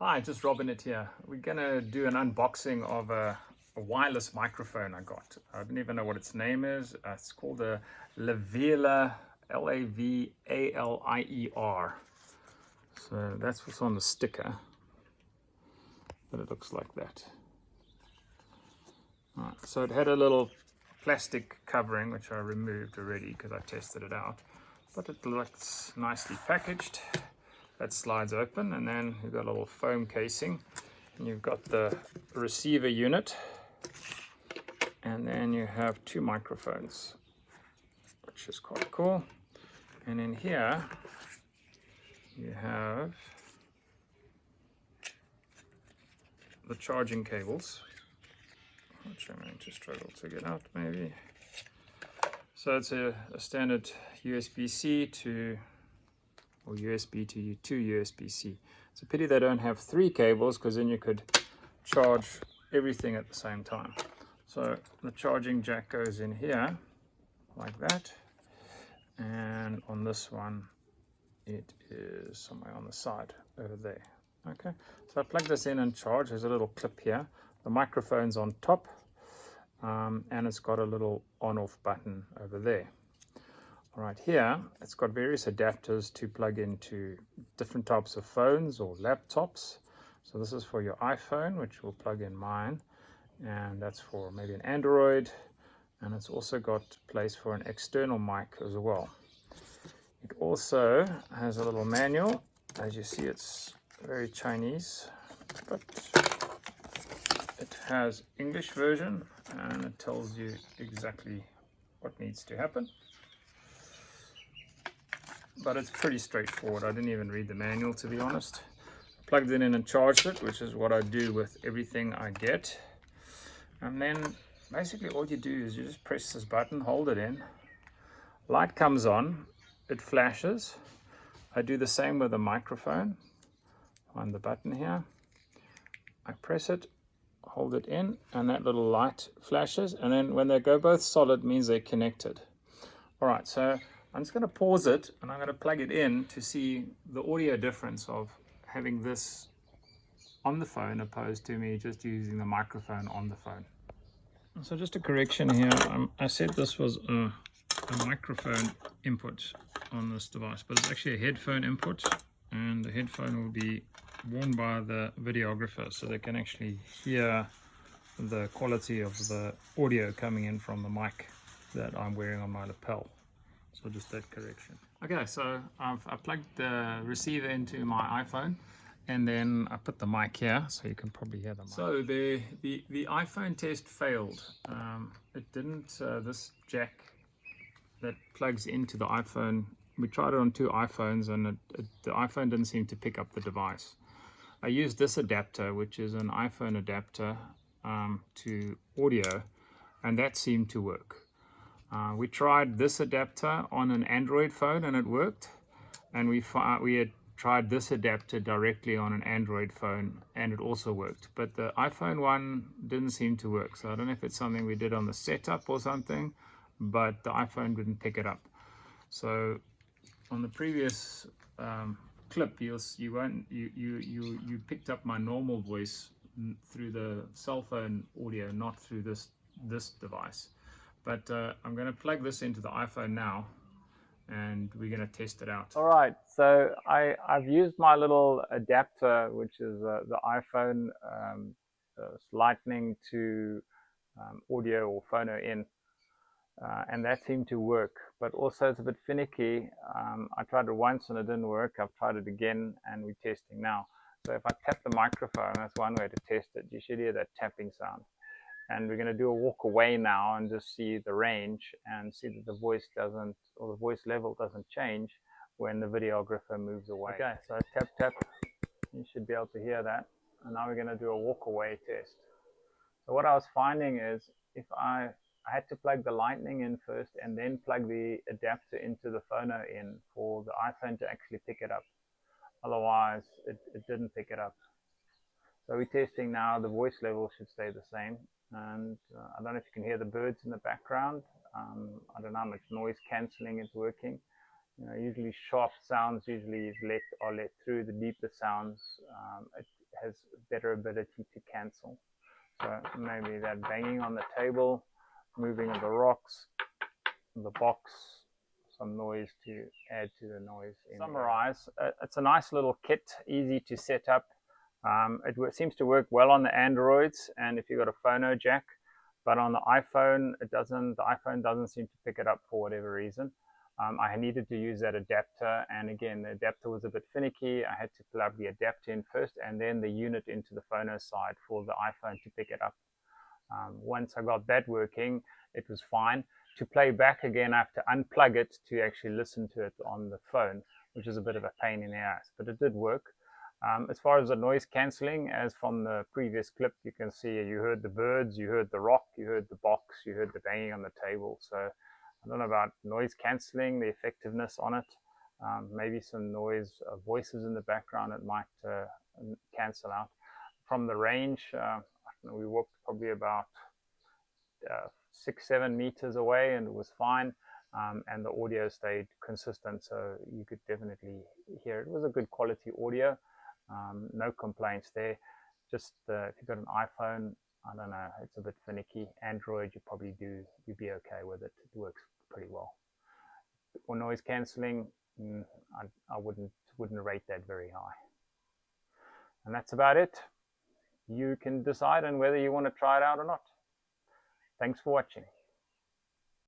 Hi, just Robin it here. We're gonna do an unboxing of a wireless microphone I got. I don't even know what its name is. It's called a Lavalier, Lavalier. So that's what's on the sticker, but it looks like that. All right, so it had a little plastic covering, which I removed already because I tested it out, but it looks nicely packaged. That slides open, and then you've got a little foam casing, and you've got the receiver unit, and then you have two microphones, which is quite cool. And in here you have the charging cables, which I'm going to struggle to get out maybe. So it's a standard USB-C to or USB to USB-C. It's a pity they don't have three cables, because then you could charge everything at the same time. So the charging jack goes in here like that, and on this one it is somewhere on the side over there. Okay, so I plug this in and charge. There's a little clip here. The microphone's on top, and it's got a little on-off button over there. Right here, it's got various adapters to plug into different types of phones or laptops. So this is for your iPhone, which will plug in mine, and that's for maybe an Android, and it's also got place for an external mic as well. It also has a little manual. As you see, it's very Chinese, but it has English version, and it tells you exactly what needs to happen. But it's pretty straightforward. I didn't even read the manual, to be honest. Plugged it in and charged it, which is what I do with everything I get. And then basically all you do is you just press this button, hold it in, light comes on, it flashes. I do the same with the microphone. Find the button here, I press it, hold it in, and that little light flashes, and then when they go both solid means they're connected. All right, so I'm just going to pause it, and I'm going to plug it in to see the audio difference of having this on the phone opposed to me just using the microphone on the phone. So just a correction here, I said this was a microphone input on this device, but it's actually a headphone input, and the headphone will be worn by the videographer, so they can actually hear the quality of the audio coming in from the mic that I'm wearing on my lapel. So just that correction. Okay, so I plugged the receiver into my iPhone, and then I put the mic here, so you can probably hear the mic. So the iPhone test failed. It didn't, this jack that plugs into the iPhone, we tried it on two iPhones, and the iPhone didn't seem to pick up the device. I used this adapter, which is an iPhone adapter to audio, and that seemed to work. We tried this adapter on an Android phone and it worked, and we had tried this adapter directly on an Android phone and it also worked, but the iPhone one didn't seem to work. So I don't know if it's something we did on the setup or something, but the iPhone didn't pick it up. So on the previous clip, you picked up my normal voice through the cell phone audio, not through this device. But I'm going to plug this into the iPhone now, and we're going to test it out. All right, so I've used my little adapter, which is the iPhone Lightning to audio or phono in, and that seemed to work, but also it's a bit finicky. I tried it once and it didn't work. I've tried it again, and we're testing now. So if I tap the microphone, that's one way to test it. You should hear that tapping sound. And we're going to do a walk away now and just see the range and see that the voice doesn't, or the voice level doesn't change when the videographer moves away. Okay, so tap, tap. You should be able to hear that. And now we're going to do a walk away test. So what I was finding is if I had to plug the Lightning in first and then plug the adapter into the phono in for the iPhone to actually pick it up. Otherwise, it didn't pick it up. So we're testing now. The voice level should stay the same. And I don't know if you can hear the birds in the background. I don't know how much noise cancelling is working. Usually sharp sounds are let through. The deeper sounds, it has better ability to cancel. So maybe that banging on the table, moving of the rocks, the box, some noise to add to the noise. To summarize, it's a nice little kit, easy to set up. It seems to work well on the Androids and if you've got a phono jack, but on the iPhone, it doesn't. The iPhone doesn't seem to pick it up for whatever reason. I needed to use that adapter, and again, the adapter was a bit finicky. I had to plug the adapter in first and then the unit into the phono side for the iPhone to pick it up. Once I got that working, it was fine. To play back again, I have to unplug it to actually listen to it on the phone, which is a bit of a pain in the ass, but it did work. As far as the noise cancelling, as from the previous clip, you can see you heard the birds, you heard the rock, you heard the box, you heard the banging on the table. So I don't know about noise cancelling, the effectiveness on it. Maybe some noise, voices in the background, it might cancel out. From the range, we walked probably about 6-7 meters away and it was fine. And the audio stayed consistent, so you could definitely hear it. It was a good quality audio. No complaints there. Just if you've got an iPhone, I don't know, it's a bit finicky. Android, you'd be okay with it. It works pretty well. For noise cancelling, I wouldn't rate that very high. And that's about it. You can decide on whether you want to try it out or not. Thanks for watching.